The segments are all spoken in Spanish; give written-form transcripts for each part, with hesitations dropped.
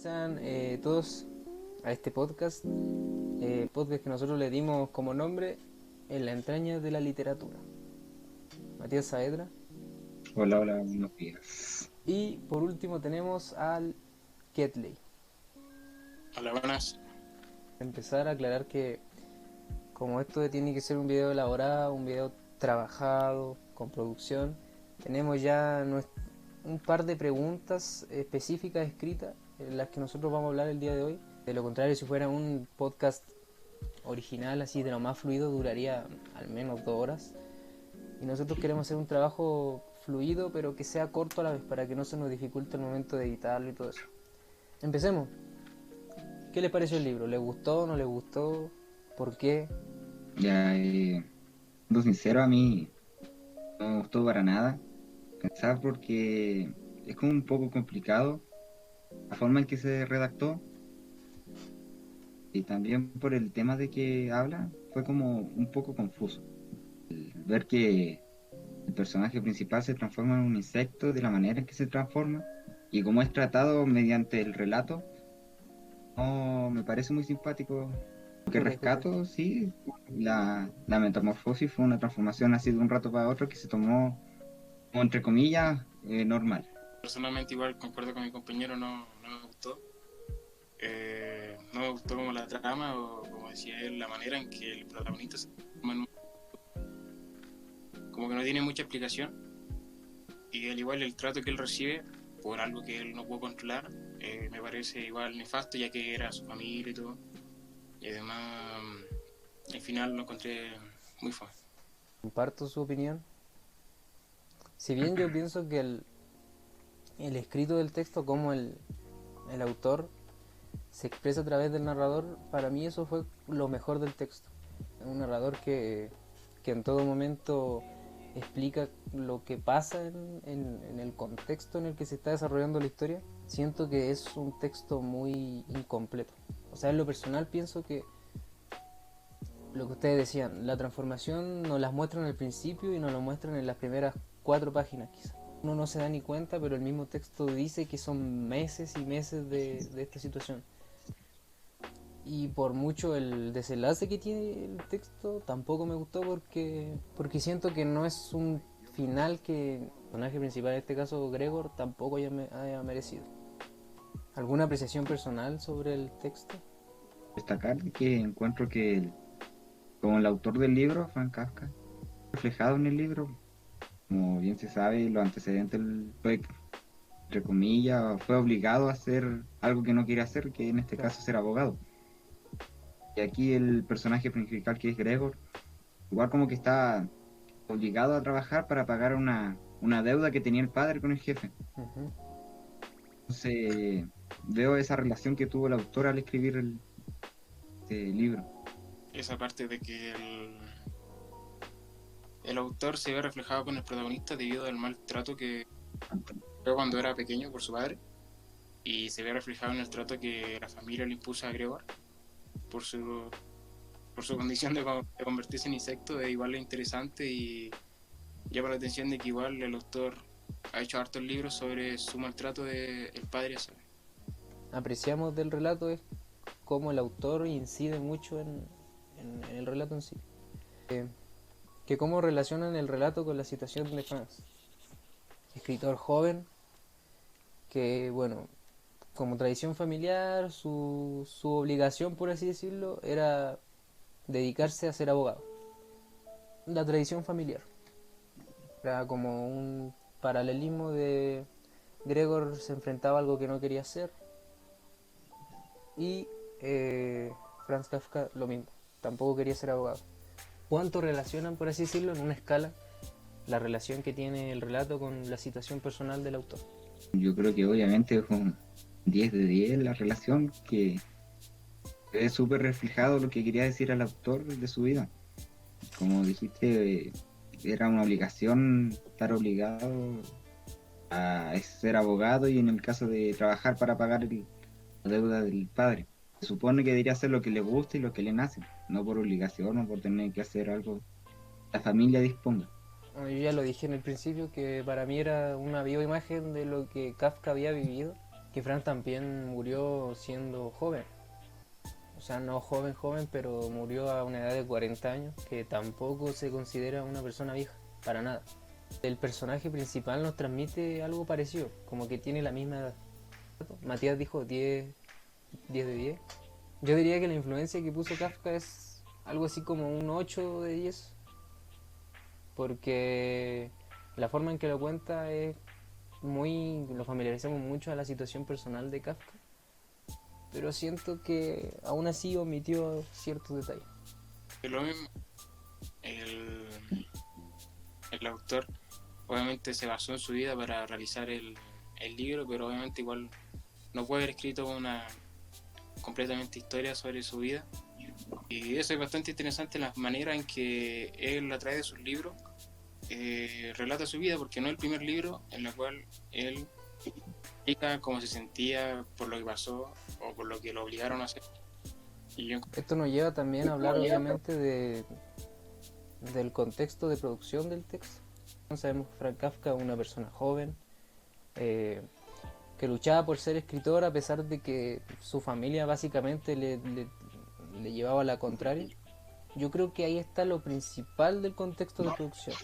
sean todos a este podcast, podcast que nosotros le dimos como nombre En la entraña de la literatura. Matías Saavedra. Hola, hola, buenos días. Y por último tenemos al Ketley. Hola, buenas. Empezar a aclarar que como esto tiene que ser un video elaborado, un video trabajado, con producción, tenemos ya un par de preguntas específicas escritas en las que nosotros vamos a hablar el día de hoy. De lo contrario, si fuera un podcast original, así de lo más fluido, duraría al menos 2 horas. Y nosotros queremos hacer un trabajo fluido, pero que sea corto a la vez, para que no se nos dificulte el momento de editarlo y todo eso. Empecemos. ¿Qué les pareció el libro? ¿Les gustó? ¿No les gustó? ¿Por qué? Ya, siendo sincero, a mí no me gustó para nada. Pensar porque es como un poco complicado la forma en que se redactó y también por el tema de que habla fue como un poco confuso. Ver que el personaje principal se transforma en un insecto de la manera en que se transforma y cómo es tratado mediante el relato, no me parece muy simpático. Lo que Disculpe. rescato, sí, la metamorfosis fue una transformación así de un rato para otro que se tomó, como entre comillas, normal. Personalmente igual concuerdo con mi compañero, no me gustó. No me gustó como la trama o como decía él, la manera en que el protagonista se transforma en como que no tiene mucha explicación. Y al igual el trato que él recibe por algo que él no pudo controlar, me parece igual nefasto, ya que era su familia y todo. Y además, al final lo encontré muy feo. Comparto su opinión. Si bien yo pienso que el escrito del texto, como el autor se expresa a través del narrador, para mí eso fue lo mejor del texto. Un narrador que en todo momento explica lo que pasa en el contexto en el que se está desarrollando la historia. Siento que es un texto muy incompleto. O sea, en lo personal pienso que lo que ustedes decían, la transformación nos las muestran al principio y nos lo muestran en las primeras 4 páginas quizás. Uno no se da ni cuenta, pero el mismo texto dice que son meses y meses de esta situación. Y por mucho el desenlace que tiene el texto tampoco me gustó porque siento que no es un final que el personaje principal, en este caso Gregor, tampoco haya merecido. ¿Alguna apreciación personal sobre el texto? Destacar que encuentro que, como el autor del libro, Frank Kafka, reflejado en el libro, como bien se sabe, los antecedentes fue, entre comillas, fue obligado a hacer algo que no quiere hacer, que en este Claro. caso ser abogado. Y aquí el personaje principal, que es Gregor, igual como que está obligado a trabajar para pagar una deuda que tenía el padre con el jefe. Uh-huh. Entonces veo esa relación que tuvo el autor al escribir este libro. Esa parte de que el autor se ve reflejado con el protagonista debido al maltrato que fue cuando era pequeño por su padre, y se ve reflejado en el trato que la familia le impuso a Gregor por su, por su condición de convertirse en insecto. Es igual interesante y llama la atención de que igual el autor ha hecho hartos libros sobre su maltrato del padre, ¿sabes? Apreciamos del relato es cómo el autor incide mucho en el relato en sí. Eh, que cómo relacionan el relato con la situación de Franz. Escritor joven que, bueno, como tradición familiar, su obligación, por así decirlo, era dedicarse a ser abogado. La tradición familiar. Era como un paralelismo de Gregor se enfrentaba a algo que no quería hacer y Franz Kafka lo mismo. Tampoco quería ser abogado. ¿Cuánto relacionan, por así decirlo, en una escala, la relación que tiene el relato con la situación personal del autor? Yo creo que obviamente es un 10 de 10 la relación, que es súper reflejado lo que quería decir el autor de su vida. Como dijiste, era una obligación estar obligado a ser abogado y en el caso de trabajar para pagar la deuda del padre. Se supone que debería hacer lo que le gusta y lo que le nace, no por obligación o por tener que hacer algo que la familia disponga. Bueno, yo ya lo dije en el principio que para mí era una viva imagen de lo que Kafka había vivido que Frank también murió siendo joven. O sea, no joven, joven, pero murió a una edad de 40 años, que tampoco se considera una persona vieja, para nada. El personaje principal nos transmite algo parecido, como que tiene la misma edad. Matías dijo 10 de 10. Yo diría que la influencia que puso Kafka es algo así como un 8 de 10, porque la forma en que lo cuenta es muy... Lo familiarizamos mucho a la situación personal de Kafka, pero siento que aún así omitió ciertos detalles. Es lo mismo, el, el autor obviamente se basó en su vida para realizar el libro, pero obviamente igual no puede haber escrito una completamente historia sobre su vida. Y eso es bastante interesante, la manera en que él a través de sus libros relata su vida, porque no es el primer libro en el cual él explica cómo se sentía por lo que pasó o por lo que lo obligaron a hacer. Y yo, Esto nos lleva también a hablar obviamente del contexto de producción del texto. Sabemos que Frank Kafka es una persona joven, que luchaba por ser escritor a pesar de que su familia básicamente le llevaba a la contraria. Yo creo que ahí está lo principal del contexto de producción.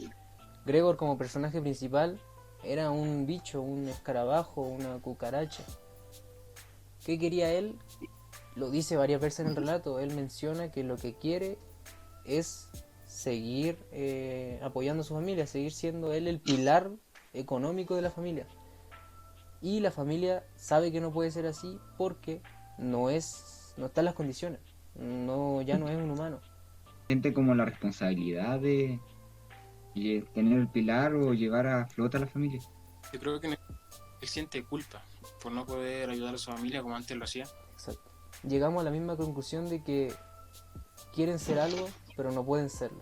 Gregor como personaje principal era un bicho, un escarabajo, una cucaracha. ¿Qué quería él? Lo dice varias veces en el relato. Él menciona que lo que quiere es seguir apoyando a su familia, seguir siendo él el pilar económico de la familia. Y la familia sabe que no puede ser así porque no está en las condiciones. Ya no es un humano. Siente como la responsabilidad de tener el pilar o llevar a flota a la familia. yo creo que él siente culpa por no poder ayudar a su familia como antes lo hacía. Exacto. Llegamos a la misma conclusión de que quieren ser algo, pero no pueden serlo.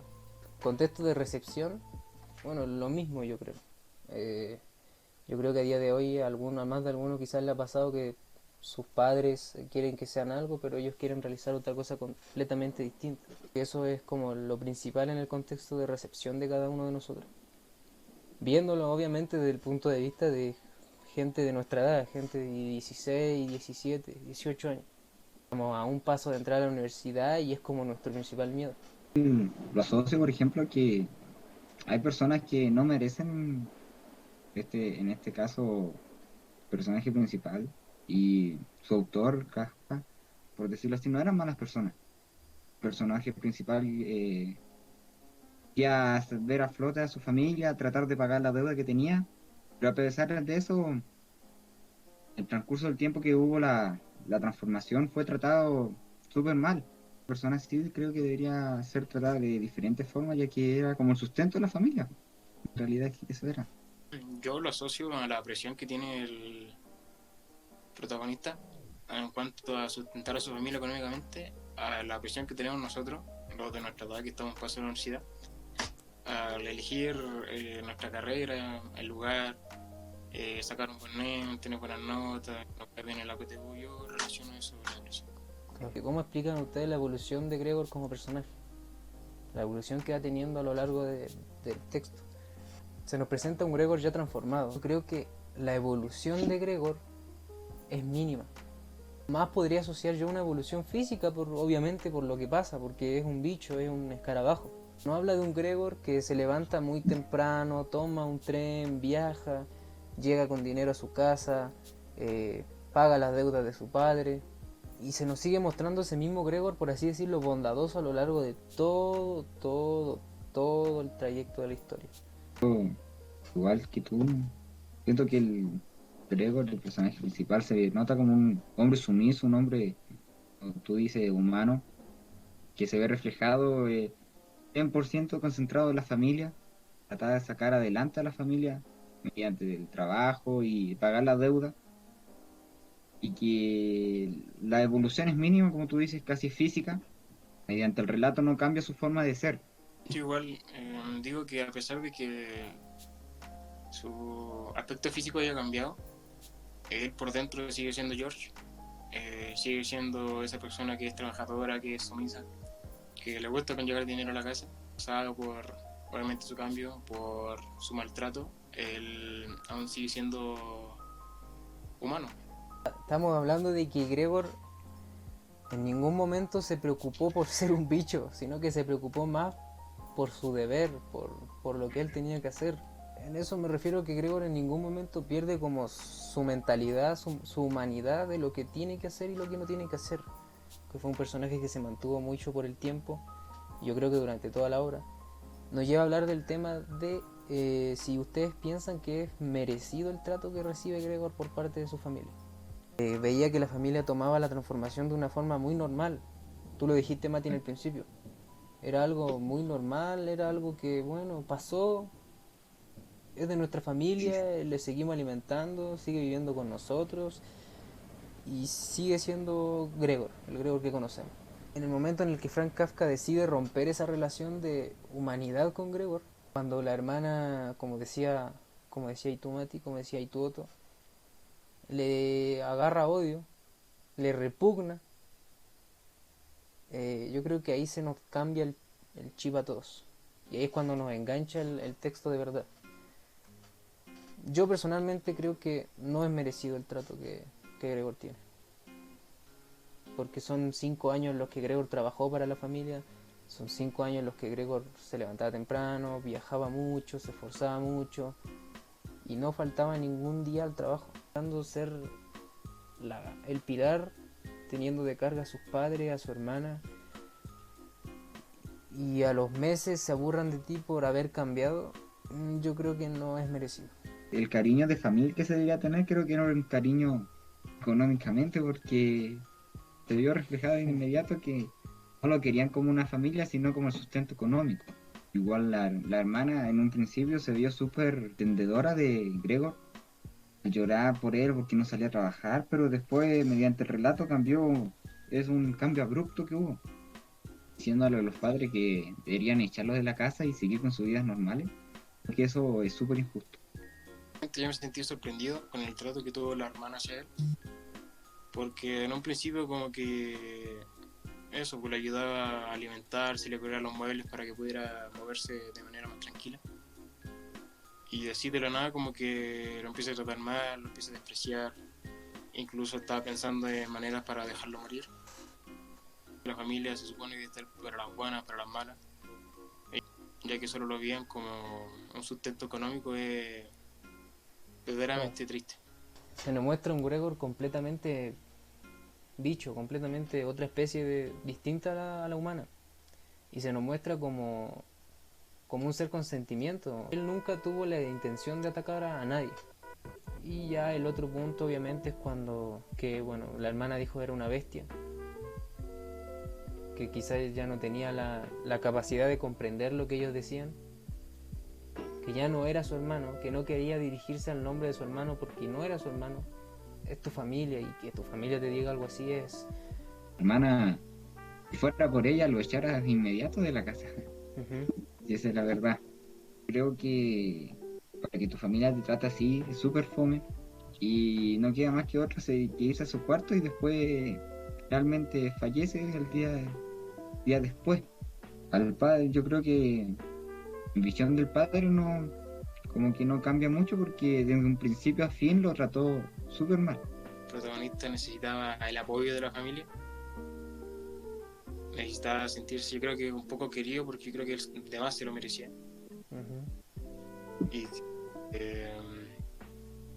Contexto de recepción, bueno, lo mismo yo creo. Yo creo que a día de hoy a más de alguno quizás le ha pasado que sus padres quieren que sean algo, pero ellos quieren realizar otra cosa completamente distinta. Eso es como lo principal en el contexto de recepción de cada uno de nosotros. Viéndolo obviamente desde el punto de vista de gente de nuestra edad, gente de 16, 17, 18 años. Estamos a un paso de entrar a la universidad y es como nuestro principal miedo. Lo asocio, por ejemplo, que hay personas que no merecen, en este caso, personaje principal y su autor, Kafka, por decirlo así, no eran malas personas. El personaje principal quería ver a flote a su familia, tratar de pagar la deuda que tenía, pero a pesar de eso, el transcurso del tiempo que hubo la transformación fue tratado súper mal. Persona así creo que debería ser tratada de diferentes formas, ya que era como el sustento de la familia. En realidad eso era. Yo lo asocio a la presión que tiene el protagonista en cuanto a sustentar a su familia económicamente, a la presión que tenemos nosotros, los de nuestra edad que estamos pasando la universidad, al elegir nuestra carrera, el lugar, sacar un buen NEM, tener buenas notas, no perder en la PTU. Yo relaciono eso con la presión. ¿Cómo explican ustedes la evolución de Gregor como personaje? La evolución que va teniendo a lo largo del texto. Se nos presenta un Gregor ya transformado. Yo creo que la evolución de Gregor es mínima. Más podría asociar yo una evolución física, obviamente por lo que pasa, porque es un bicho, es un escarabajo. No habla de un Gregor que se levanta muy temprano, toma un tren, viaja, llega con dinero a su casa, paga las deudas de su padre. Y se nos sigue mostrando ese mismo Gregor, por así decirlo, bondadoso a lo largo de todo el trayecto de la historia. Igual que tú, siento que el Gregor, el personaje principal, se nota como un hombre sumiso, un hombre, como tú dices, humano, que se ve reflejado 100% concentrado en la familia, tratar de sacar adelante a la familia mediante el trabajo y pagar la deuda, y que la evolución es mínima, como tú dices, casi física, mediante el relato no cambia su forma de ser. Yo igual digo que a pesar de que su aspecto físico haya cambiado, él por dentro sigue siendo George, sigue siendo esa persona que es trabajadora, que es sumisa, que le gusta con llevar dinero a la casa, pasado por obviamente su cambio, por su maltrato. Él aún sigue siendo humano, Estamos hablando de que Gregor en ningún momento se preocupó por ser un bicho, sino que se preocupó más por su deber, por lo que él tenía que hacer. En eso me refiero, que Gregor en ningún momento pierde como su mentalidad, su humanidad de lo que tiene que hacer y lo que no tiene que hacer. Que fue un personaje que se mantuvo mucho por el tiempo, yo creo que durante toda la obra. Nos lleva a hablar del tema de si ustedes piensan que es merecido el trato que recibe Gregor por parte de su familia. Veía que la familia tomaba la transformación de una forma muy normal. Tú lo dijiste, Mati, en el principio. Era algo muy normal, era algo que, bueno, pasó, es de nuestra familia, le seguimos alimentando, sigue viviendo con nosotros y sigue siendo Gregor, el Gregor que conocemos. En el momento en el que Frank Kafka decide romper esa relación de humanidad con Gregor, cuando la hermana, como decía tú, Mati, como decía tú, Otto, le agarra odio, le repugna, yo creo que ahí se nos cambia el chip a todos. Y ahí es cuando nos engancha el texto de verdad. Yo personalmente creo que no es merecido el trato que Gregor tiene. Porque son 5 años en los que Gregor trabajó para la familia, son 5 años en los que Gregor se levantaba temprano, viajaba mucho, se esforzaba mucho y no faltaba ningún día al trabajo. Tratando de ser el pilar, teniendo de carga a sus padres, a su hermana, y a los meses se aburran de ti por haber cambiado, yo creo que no es merecido. El cariño de familia que se debía tener creo que no era un cariño económicamente, porque se vio reflejado de inmediato que no lo querían como una familia, sino como el sustento económico. Igual la hermana en un principio se vio súper tendedora de Gregor, llorar por él porque no salía a trabajar, pero después mediante el relato cambió, es un cambio abrupto que hubo, diciéndole a los padres que deberían echarlos de la casa y seguir con sus vidas normales, porque eso es súper injusto. Yo me sentí sorprendido con el trato que tuvo la hermana hacia él, porque en un principio como que eso, pues le ayudaba a alimentarse, le ponía los muebles para que pudiera moverse de manera más tranquila. Y así de la nada como que lo empieza a tratar mal, lo empieza a despreciar, incluso estaba pensando en maneras para dejarlo morir. La familia se supone que está para las buenas, para las malas, ya que solo lo veían como un sustento económico, es verdaderamente triste. Se nos muestra un Gregor completamente bicho, completamente otra especie distinta a la humana. Y se nos muestra como un ser con sentimiento. Él nunca tuvo la intención de atacar a nadie. Y ya el otro punto obviamente es cuando la hermana dijo era una bestia, que quizás ya no tenía la capacidad de comprender lo que ellos decían, que ya no era su hermano, que no quería dirigirse al nombre de su hermano porque no era su hermano, es tu familia, y que tu familia te diga algo así es... Hermana, si fuera por ella, lo echara de inmediato de la casa. Y esa es la verdad. Creo que para que tu familia te trate así es súper fome y no queda más que otra que irse a su cuarto y después realmente fallece el día después. Al padre, yo creo que mi visión del padre no, como que no cambia mucho, porque desde un principio a fin lo trató súper mal. El protagonista necesitaba el apoyo de la familia, necesitaba sentirse, yo creo que un poco querido, porque yo creo que él además se lo merecía. Y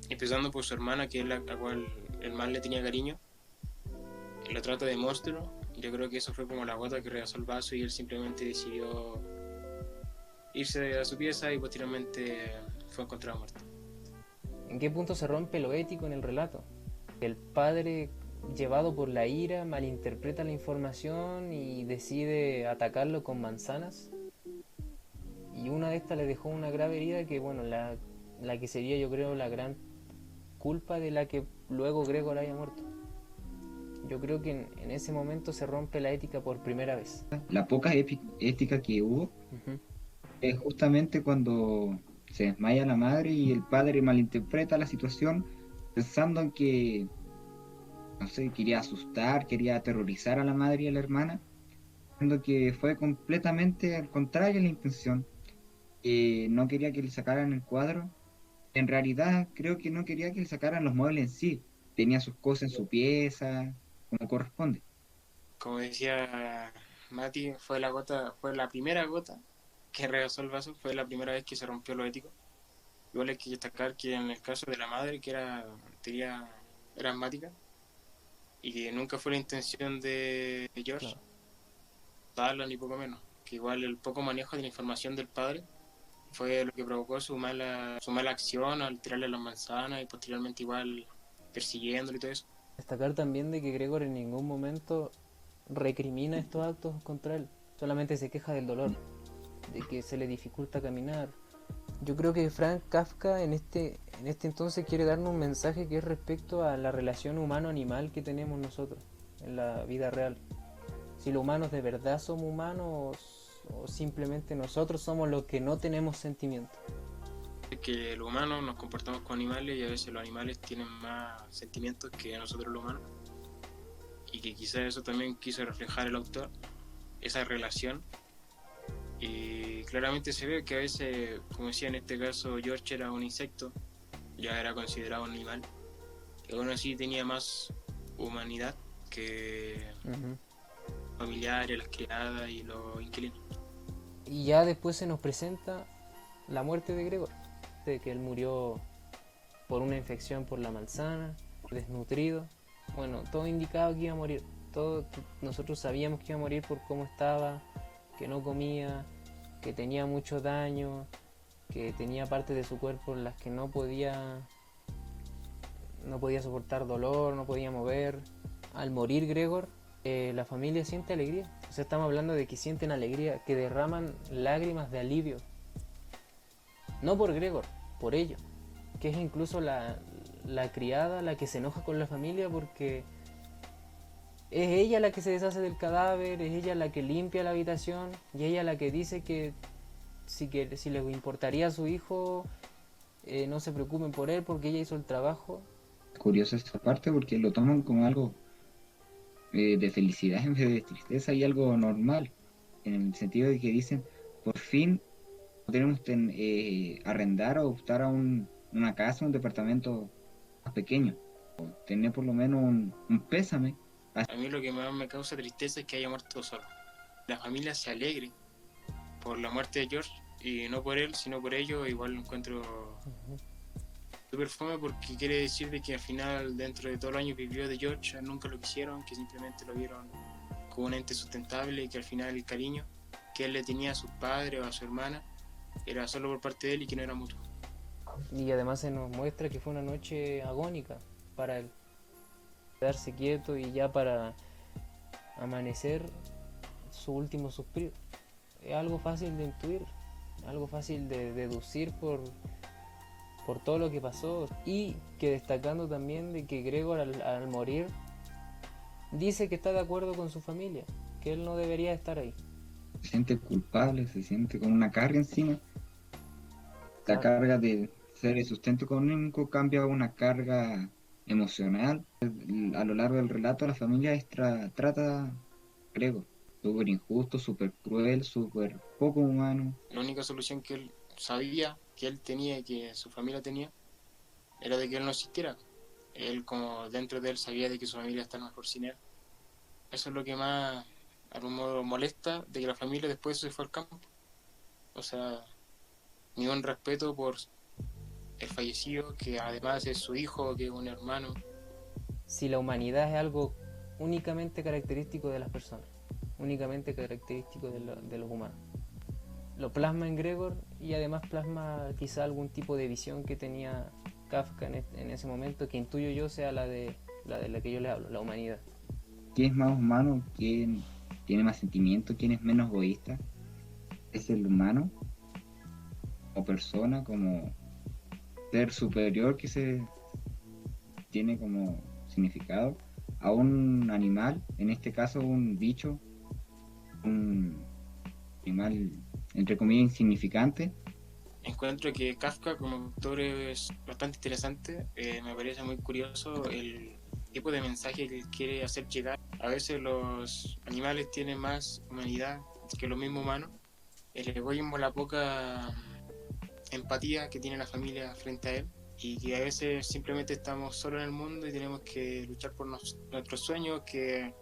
empezando por su hermana, que es la cual el mal le tenía cariño, lo trata de monstruo. Yo creo que eso fue como la gota que rebasó el vaso y él simplemente decidió irse a su pieza y posteriormente fue encontrado muerto. ¿En qué punto se rompe lo ético en el relato? El padre, llevado por la ira, malinterpreta la información y decide atacarlo con manzanas, y una de estas le dejó una grave herida que, la que sería, yo creo, la gran culpa de la que luego Gregor haya muerto. Yo creo que en ese momento se rompe la ética por primera vez. La poca ética que hubo es justamente cuando se desmaya la madre y el padre malinterpreta la situación pensando en que, no sé, quería asustar, quería aterrorizar a la madre y a la hermana, siendo que fue completamente al contrario la intención. No quería que le sacaran el cuadro. En realidad creo que no quería que le sacaran los muebles en sí, tenía sus cosas en su pieza, como corresponde. Como decía Mati, fue la primera gota que rebasó el vaso, fue la primera vez que se rompió lo ético. Igual hay que destacar que en el caso de la madre, que era asmática, y que nunca fue la intención de George Claro. darla ni poco menos, que igual el poco manejo de la información del padre fue lo que provocó su mala acción al tirarle las manzanas y posteriormente igual persiguiéndolo y todo eso. Destacar también de que Gregor en ningún momento recrimina estos actos contra él, solamente se queja del dolor, de que se le dificulta caminar. Yo creo que Frank Kafka en este entonces quiere darnos un mensaje que es respecto a la relación humano-animal que tenemos nosotros en la vida real. Si los humanos de verdad somos humanos o simplemente nosotros somos los que no tenemos sentimientos. Que los humanos nos comportamos con animales y a veces los animales tienen más sentimientos que nosotros los humanos, y que quizás eso también quiso reflejar el autor, esa relación. Y claramente se ve que a veces, como decía en este caso, George era un insecto, ya era considerado un animal, que aún así tenía más humanidad que Uh-huh. familiares, las criadas y los inquilinos. Y ya después se nos presenta la muerte de Gregor, de que él murió por una infección por la manzana, desnutrido. Bueno, todo indicaba que iba a morir. Nosotros sabíamos que iba a morir por cómo estaba, que no comía, que tenía mucho daño, que tenía partes de su cuerpo en las que no podía soportar dolor, no podía mover. Al morir Gregor, la familia siente alegría. O sea, estamos hablando de que sienten alegría, que derraman lágrimas de alivio. No por Gregor, por ello. Que es incluso la criada la que se enoja con la familia porque es ella la que se deshace del cadáver, es ella la que limpia la habitación y ella la que dice que si les importaría a su hijo, no se preocupen por él porque ella hizo el trabajo. Curioso esta parte porque lo toman como algo de felicidad en vez de tristeza y algo normal, en el sentido de que dicen, por fin podremos arrendar o optar a una casa, un departamento más pequeño, o tener por lo menos un pésame. A mí lo que más me causa tristeza es que haya muerto solo. La familia se alegre por la muerte de George, y no por él, sino por ello, igual lo encuentro súper fome, porque quiere decir de que al final, dentro de todos los años vivió de George, nunca lo quisieron, que simplemente lo vieron como un ente sustentable, y que al final el cariño que él le tenía a sus padres o a su hermana era solo por parte de él y que no era mutuo. Y además se nos muestra que fue una noche agónica para él. Quedarse quieto y ya para amanecer su último suspiro. Es algo fácil de intuir, algo fácil de deducir por todo lo que pasó. Y que destacando también de que Gregor al morir dice que está de acuerdo con su familia, que él no debería estar ahí. Se siente culpable, se siente con una carga encima. La Claro. carga de ser el sustento económico cambia a una carga emocional. A lo largo del relato la familia trata a Gregor súper injusto, súper cruel, súper poco humano. La única solución que él sabía que él tenía y que su familia tenía era de que él no existiera. Él, como dentro de él, sabía de que su familia estaba mejor sin él. Eso es lo que más, de algún modo, molesta, de que la familia después se fue al campo. O sea, ni un respeto por el fallecido, que además es su hijo, que es un hermano. Si la humanidad es algo únicamente característico de las personas, únicamente característico de los humanos. Lo plasma en Gregor y además plasma quizá algún tipo de visión que tenía Kafka en ese momento, que intuyo yo sea la de la que yo le hablo, la humanidad. ¿Quién es más humano? ¿Quién tiene más sentimiento? ¿Quién es menos egoísta? ¿Es el humano como persona, como ser superior que se tiene como significado a un animal, en este caso un bicho, un animal entre comillas insignificante? Encuentro que Kafka como autor es bastante interesante. Me parece muy curioso el tipo de mensaje que quiere hacer llegar. A veces los animales tienen más humanidad que los mismos humanos. El egoísmo, la poca empatía que tiene la familia frente a él, y que a veces simplemente estamos solos en el mundo y tenemos que luchar por nuestros sueños, que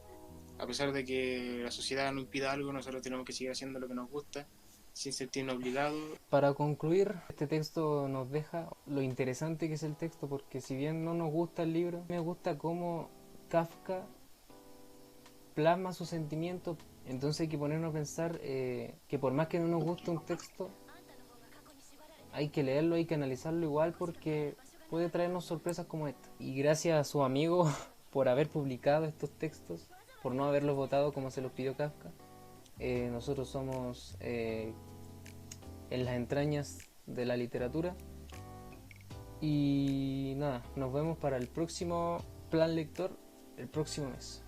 a pesar de que la sociedad nos impida algo, nosotros tenemos que seguir haciendo lo que nos gusta sin sentirnos obligados. Para concluir, este texto nos deja lo interesante que es el texto, porque si bien no nos gusta el libro, me gusta cómo Kafka plasma sus sentimientos. Entonces hay que ponernos a pensar que por más que no nos guste un texto, hay que leerlo, hay que analizarlo igual, porque puede traernos sorpresas como esta. Y gracias a su amigo por haber publicado estos textos, por no haberlos votado como se los pidió Kafka. Nosotros somos en las entrañas de la literatura. Y nada, nos vemos para el próximo plan lector el próximo mes.